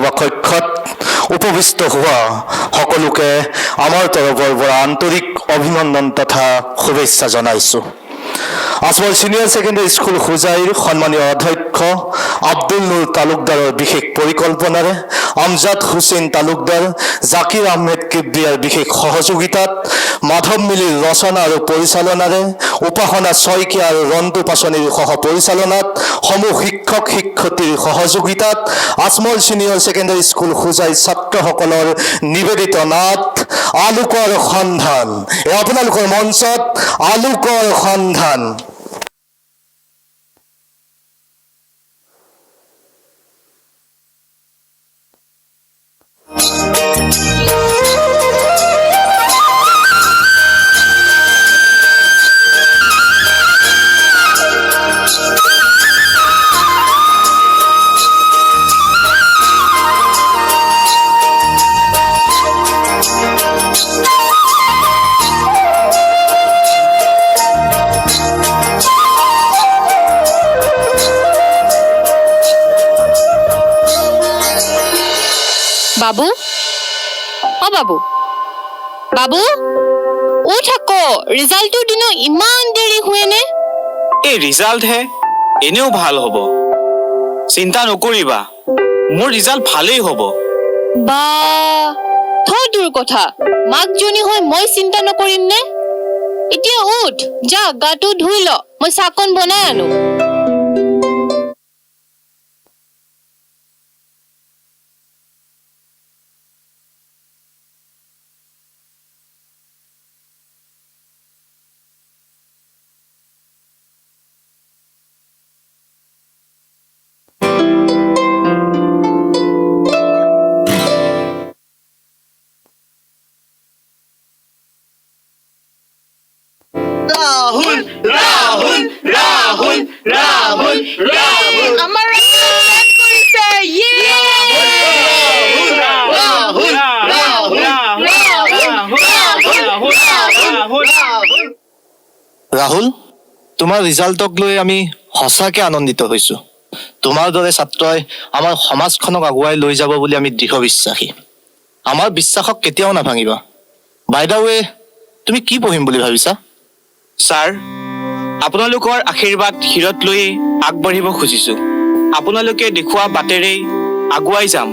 সভা কক্ষত উপবিষ্ট হোৱা সকলোকে আমাৰ তৰফৰ পৰা আন্তৰিক অভিনন্দন তথা শুভেচ্ছা জনাইছোঁ। আজমল সিনিয়ৰ ছেকেণ্ডেৰী স্কুল হোজাইৰ সন্মানীয় অধ্যক্ষ আব্দুল নুৰ তালুকদাৰৰ বিশেষ পৰিকল্পনাৰে আমজাদ হুছেইন তালুকদাৰ, জাকিৰ আহমেদ কিবৰিয়াৰ বিশেষ সহযোগিতাত, মাধৱ মিলিৰ ৰচনা আৰু পৰিচালনাৰে, উপাসনা শইকীয়া আৰু ৰন্তু পাচনিৰ সহ পৰিচালনাত, সমূহ শিক্ষক শিক্ষয়িত্ৰীৰ সহযোগিতাত Ajmal senior secondary school Hojai ছাত্ৰসকলৰ নিবেদিত নাট আলোকৰ সন্ধান। আপোনালোকৰ মঞ্চত আলোকৰ সন্ধান। বাবু, অ বাবু, বাবু উঠ আকৌ, ৰিজাল্টৰ দিনো ইমান দেৰি হুৱেনে? এই ৰিজাল্ট হে, এনেও ভাল হ'ব, চিন্তা নকৰিবা, মোৰ ৰিজাল্ট ভালেই হ'ব। বা থৈ দূৰ কথা, মাকজনী হৈ মই চিন্তা নকৰিম নে? এতিয়া উঠ, যা গাটো ধুই ল, মই চাহকণ বনাই আনো। রাহুল রাহুল রাহুল রাহুল রাহুল আমার ব্যাট কৰিছে, ইয়ে! ৰাহুল ৰাহুল ৰাহুল, তোমাৰ ৰিজাল্টক লৈ আমি সঁচাকৈ আনন্দিত হৈছোঁ। তোমাৰ দৰে ছাত্ৰই আমাৰ সমাজখনক আগুৱাই লৈ যাব বুলি আমি দৃঢ় বিশ্বাসী। আমাৰ বিশ্বাসক কেতিয়াও নাভাঙিবা। বাই দ্য ৱে, তুমি কি পঢ়িম বুলি ভাবিছা? ছাৰ, আপোনালোকৰ আশীৰ্বাদ শিৰত লৈ আগবাঢ়িব খুজিছোঁ। আপোনালোকে দেখুওৱা বাটেৰেই আগুৱাই যাম,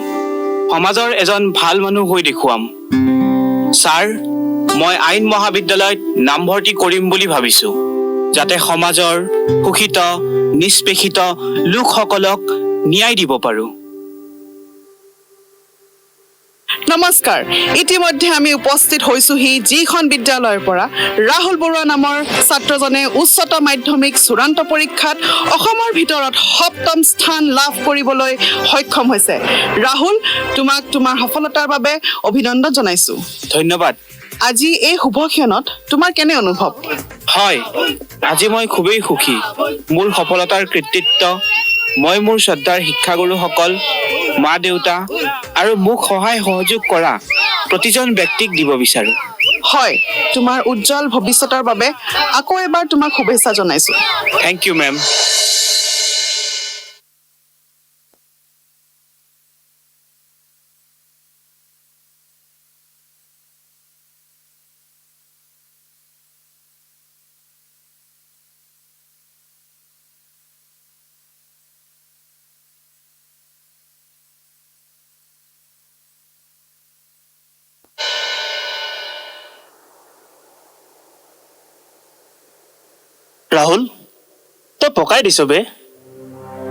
সমাজৰ এজন ভাল মানুহ হৈ দেখুৱাম। ছাৰ, মই আইন মহাবিদ্যালয়ত নামভৰ্তি কৰিম বুলি ভাবিছোঁ, যাতে সমাজৰ শোষিত নিষ্পেষিত লোকসকলক ন্যায় দিব পাৰোঁ। নমস্কাৰ, ইতিমধ্যে আমি উপস্থিত হৈছোহি যিখন বিদ্যালয়ৰ পৰা ৰাহুল বৰুৱা নামৰ ছাত্ৰজনে উচ্চতৰ মাধ্যমিক চূড়ান্ত পৰীক্ষাত অসমৰ ভিতৰত ৭ম স্থান লাভ কৰিবলৈ সক্ষম হৈছে। ৰাহুল, তোমাক তোমাৰ সফলতাৰ বাবে অভিনন্দন জনাইছোঁ। ধন্যবাদ। আজি এই শুভ ক্ষণত তোমাৰ কেনে অনুভৱ? হয়, আজি মই খুবেই সুখী। মোৰ সফলতাৰ কৃতিত্ব মই মোৰ শ্ৰদ্ধাৰ শিক্ষাগুৰুসকল, মা দেউতা আৰু মোক সহায় সহযোগ কৰা প্ৰতিজন ব্যক্তিক দিব বিচাৰোঁ। হয়, তোমাৰ উজ্জ্বল ভৱিষ্যতৰ বাবে আকৌ এবাৰ তোমাক শুভেচ্ছা জনাইছোঁ। Thank you ma'am. ৰাহুল, তই পকাই দিছ বে,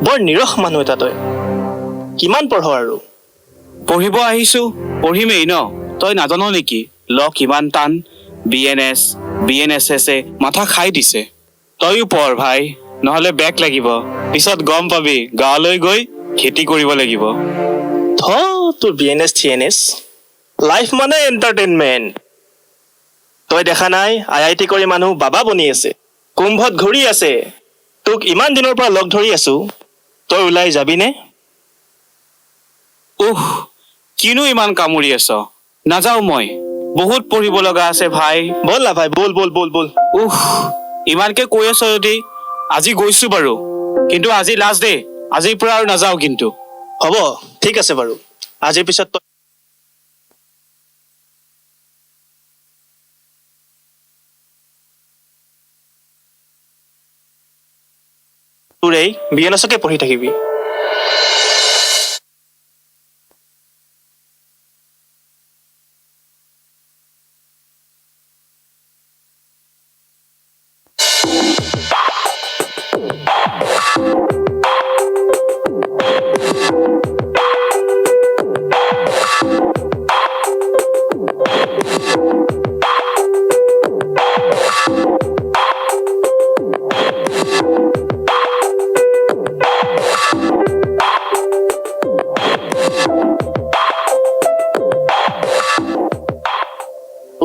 বৰ নিৰস মানুহ এটা তই। কিমান পঢ় আৰু? পঢ়িব আহিছোঁ, পঢ়িমেই ন। তই নাজান নেকি ল কিমান টান? BNS, BNSS মাথা খাই দিছে। তইও পঢ় ভাই, নহ'লে বেক লাগিব। পিছত গম পাবি, গাঁৱলৈ গৈ খেতি কৰিব লাগিব। তোৰ BNS TNS, লাইফ মানে এণ্টাৰটেইনমেণ্ট। তই দেখা নাই IIT কৰি মানুহ বাবা বনি আছে, কুম্ভত ঘূৰি আছে। তোক ইমান দিনৰ পৰা লগ ধৰি আছো, তই ওলাই যাবিনে? কিনো ইমান কামুৰি আছ? নাযাওঁ মই, বহুত পঢ়িব লগা আছে ভাই। বল না ভাই, বল বল বল বল। ইমানকে কৈ আছ যদি আজি গৈছো বাৰু, কিন্তু আজি লাষ্ট ডে, আজিৰ পৰা আৰু নাযাওঁ কিন্তু। হ'ব, ঠিক আছে বাৰু। আজিৰ পিছত তোৰ এই বিএনএছকে পঢ়ি থাকিবি।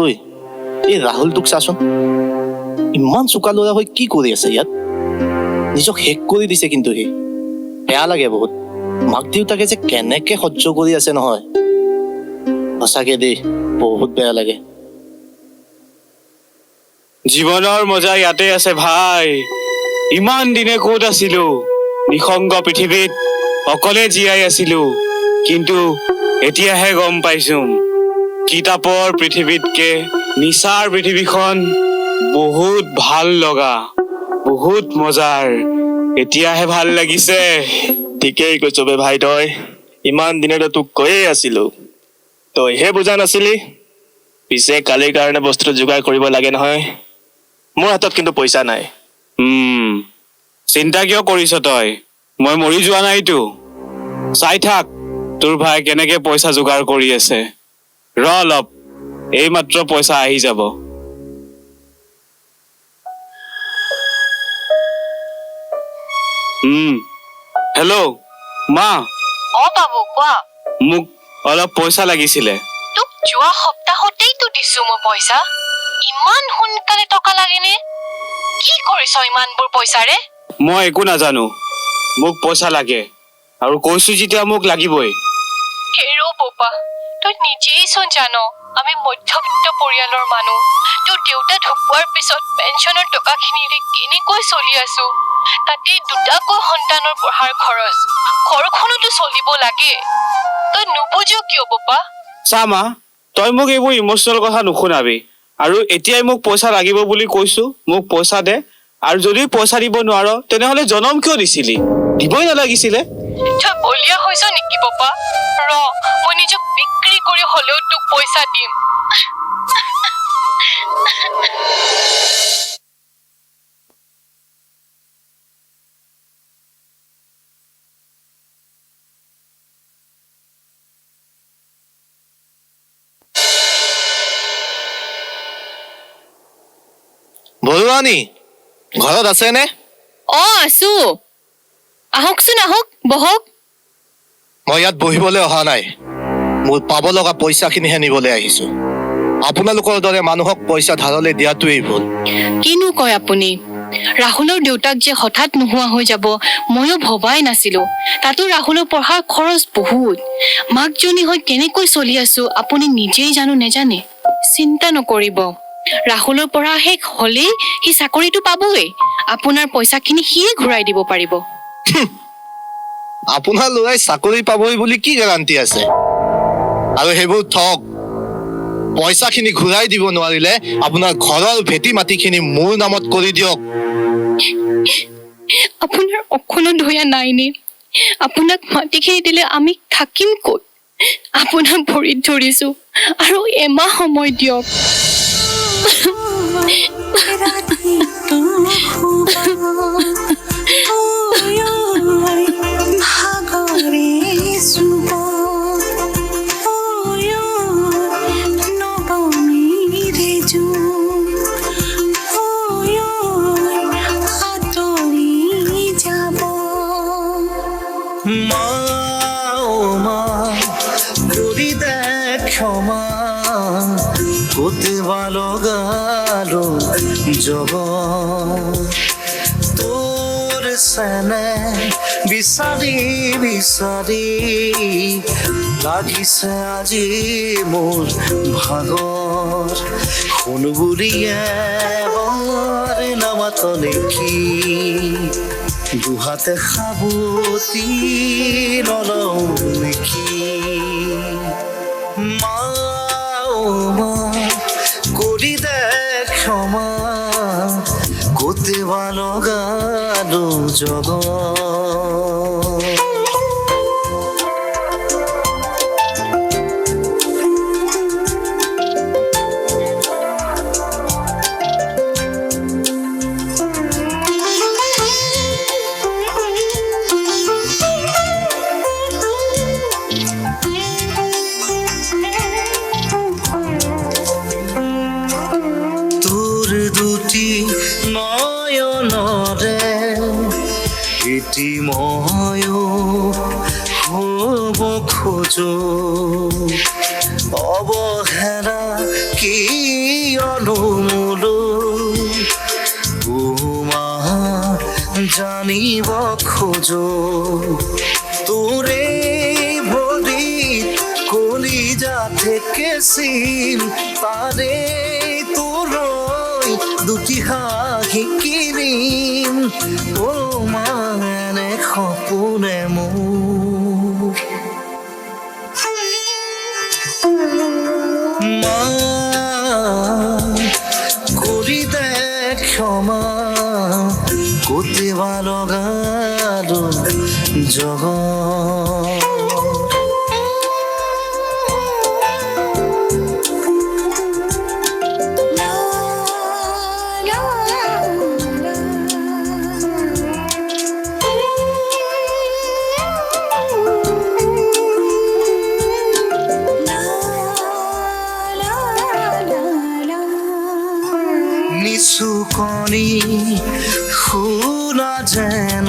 ঐ এই ৰাহুলটোক চাচোন, ইমান চোকা ল'ৰা হৈ কি কৰি আছে ইয়াত? নিজক শেষ কৰি দিছে কিন্তু সি। বেয়া লাগে বহুত। মাক দেউতাকে যে কেনেকে সহ্য কৰি আছে নহয়, সঁচাকে দেই বহুত বেয়া লাগে। জীৱনৰ মজা ইয়াতে আছে ভাই। ইমান দিনে ক'ত আছিলো? নিসংগ পৃথিৱীত অকলে জীয়াই আছিলো, কিন্তু এতিয়াহে গম পাইছো কিতাপৰ পৃথিৱীতকে নিচাৰ পৃথিৱীখন বহুত ভাল লগা, বহুত মজাৰ। এতিয়াহে ভাল লাগিছে। ঠিকেই কৈছ বে ভাই, তই ইমান দিনেতো তোক কৈয়ে আছিলো, তইহে বুজা নাছিলি। পিছে কালিৰ কাৰণে বস্তুটো যোগাৰ কৰিব লাগে নহয়। মোৰ হাতত কিন্তু পইচা নাই। চিন্তা কিয় কৰিছ তই? মই মৰি যোৱা নাইতো। চাই থাক তোৰ ভাই কেনেকে পইচা যোগাৰ কৰি আছে। ৰ অলপ, এইমাত্ৰ পইচা আহি যাব। হেল্ল' মা, অ বাবু কোৱা। মোক অলপ পইচা লাগিছিলে। তোক যোৱা সপ্তাহতেইতো দিছো মই পইচা। ইমান সোনকালে টকা লাগেনে? কি কৰিছ ইমানবোৰ পইচাৰে? মই একো নাজানো, মোক পইচা লাগে আৰু কৈছো যেতিয়া মোক লাগিবই। হেৰ' বোপা, তই নিজেই চোন জান আমি মধ্যবিত্ত পৰিয়ালৰ মানুহ। তোৰ দেউতা ঢুকোৱাৰ পিছত পেঞ্চনৰ টকাখিনিৰে কেনেকৈ চলি আছো। তাতে দুটাকৈ সন্তানৰ পঢ়াৰ খৰচ, ঘৰখনতো চলিব লাগে। তই নুবুজ কিয় বোপা? চা মা, তই মোক এইবোৰ ইমচনেল কথা নুশুনাবি। আৰু এতিয়াই মোক পইচা লাগিব বুলি কৈছো, মোক পইচা দে। আৰু যদি পইচা দিব নোৱাৰ তেনেহলে জনম কিয় দিছিলি? দিবই নালাগিছিলে। তই বলিয়া হৈছ নেকি বোপা? ৰ, মই নিজক বিক্ৰী কৰি হলেও তোক পইচা দিম। বৰুৱানী ঘৰত আছেনে? অ আছো। আহকচোন আহক, বহক। মই ইয়াত বহিবলৈ অহা নাই, মোৰ পাব লগা পইচাখিনিহে নিবলৈ আহিছো। আপোনালোকৰ দৰে মানুহক পইচা ধাৰলৈ দিয়াটোৱেই ভুল। কিনো কয় আপুনি? ৰাহুলৰ দেউতাক যে হঠাৎ নোহোৱা হৈ যাব ময়ো ভবাই নাছিলো। তাতো ৰাহুলৰ পঢ়াৰ খৰচ বহুত। মাকজনী হৈ কেনেকৈ চলি আছো আপুনি নিজেই জানো নেজানে? চিন্তা নকৰিব, ৰাহুলৰ পঢ়া শেষ হলেই সি চাকৰিটো পাবই। আপোনাৰ পইচাখিনি সিয়ে ঘূৰাই দিব পাৰিব। আপোনাৰ ল'ৰাই চাকৰি পাবই বুলি কি গেৰাণ্টি আছে? আৰু সেইবোৰ ঠগ। পইচাখিনি ঘূৰাই দিব নোৱাৰিলে আপোনাৰ ঘৰৰ ভেটি মাটিখিনি মোৰ নামত কৰি দিয়ক। আপোনাৰ অকণো দয়া নাইনে? আপোনাক মাটিখিনি দিলে আমি থাকিম ক'ত? আপোনাক ভৰিত ধৰিছো আৰু এমাহ সময় দিয়ক। ক্ষমা কৰতে ভালো গালো জগ তোৰ সেনে বিচাৰি বিচাৰি লাগিছে আজি মোৰ ভাগৰ শুন বুঢ়ীয়ে বৰ নামাত নেকি দুহাতে সাবতি নলওঁ নেকি জগত দুটি নয়নৰে এটি ময়ো হ'ব খোজো অৱহেলা কি অনুমূলো তোমা জানিব খোজো তোৰে ভৰিত কলিজা থেকে চিন তাৰে দুটি হাঁহি কিনিম মানে সপোনে মোৰ মা কৰি দে ক্ষমা কতিবা লগালো জগত নিচুকনি শুনা যেন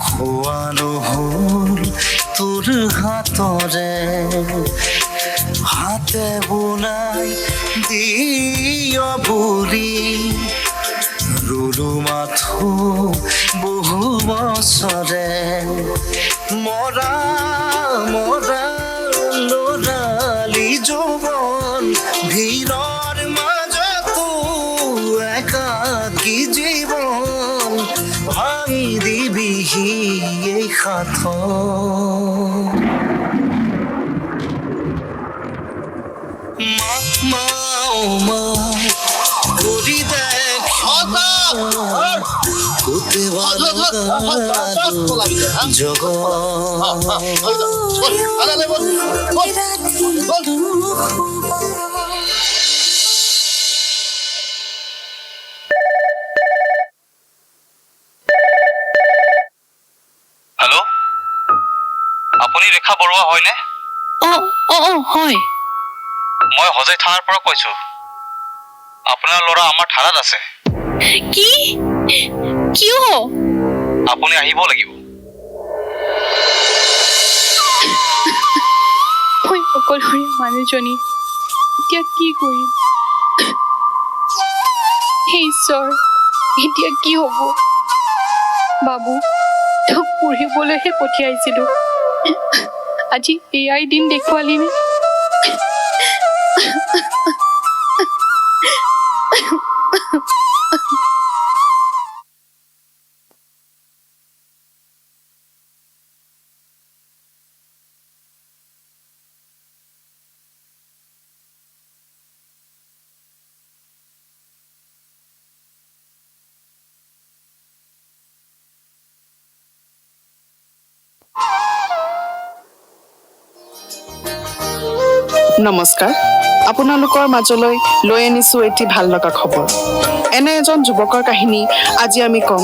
খোৱা নহল তোৰ হাতৰে হাতে বোলাই দিয় বুলি ৰুলো মাথো বহু বছৰে মৰা মৰা লৰালি যৌৱন ভিৰৰ মাজতো একাকী জীৱন ভাঙি দিবিহি এই সাথৰ মা মা কৰি দেখ কতিবা হেল্ল' আপুনি ৰেখা বৰুৱা হয়নে? হয়। মই হজাই থানাৰ পৰা কৈছো। আপোনাৰ ল'ৰা আমাৰ থানাত আছে। কি কিয় আপুনি আহিব লাগিব। মই অকলশৰীয়া মানুহজনী এতিয়া কি কৰিম? হে ঈশ্বৰ, এতিয়া কি হ'ব? বাবু, তোক পঢ়িবলৈহে পঠিয়াইছিলো, আজি এয়াই দিন দেখুৱালিনে? নমস্কাৰ, আপোনালোকৰ মাজলৈ লৈ আনিছোঁ এটি ভাল লগা খবৰ। এনে এজন যুৱকৰ কাহিনী আজি আমি ক'ম,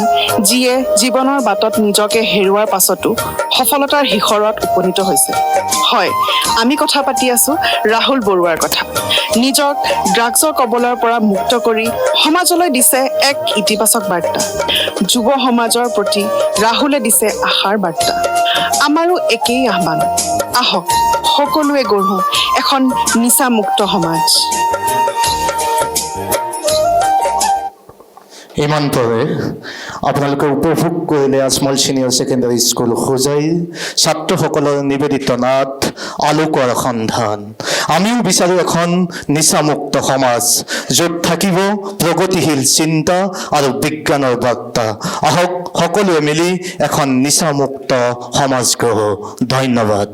যিয়ে জীৱনৰ বাটত নিজকে হেৰুৱাৰ পাছতো সফলতাৰ শিখৰত উপনীত হৈছে। হয়, আমি কথা পাতি আছোঁ ৰাহুল বৰুৱাৰ কথা। নিজক ড্ৰাগছৰ কবলৰ পৰা মুক্ত কৰি সমাজলৈ দিছে এক ইতিবাচক বাৰ্তা। যুৱ সমাজৰ প্ৰতি ৰাহুলে দিছে আশাৰ বাৰ্তা। আমাৰো একেই আহ্বান, আহক সকলোৱে গঢ়ো এখন নিচামুক্ত সমাজ। ইমান পৰে আপোনালোকে উপভোগ কৰিলে আজমল ছিনিয়ৰ ছেকেণ্ডাৰী স্কুল হোজাইৰ ছাত্ৰসকলৰ নিবেদিত নাট আলোকৰ সন্ধান। আমিও বিচাৰোঁ এখন নিচামুক্ত সমাজ, য'ত থাকিব প্ৰগতিশীল চিন্তা আৰু বিজ্ঞানৰ বাৰ্তা। আহক সকলোৱে মিলি এখন নিচামুক্ত সমাজ গঢ়ো। ধন্যবাদ।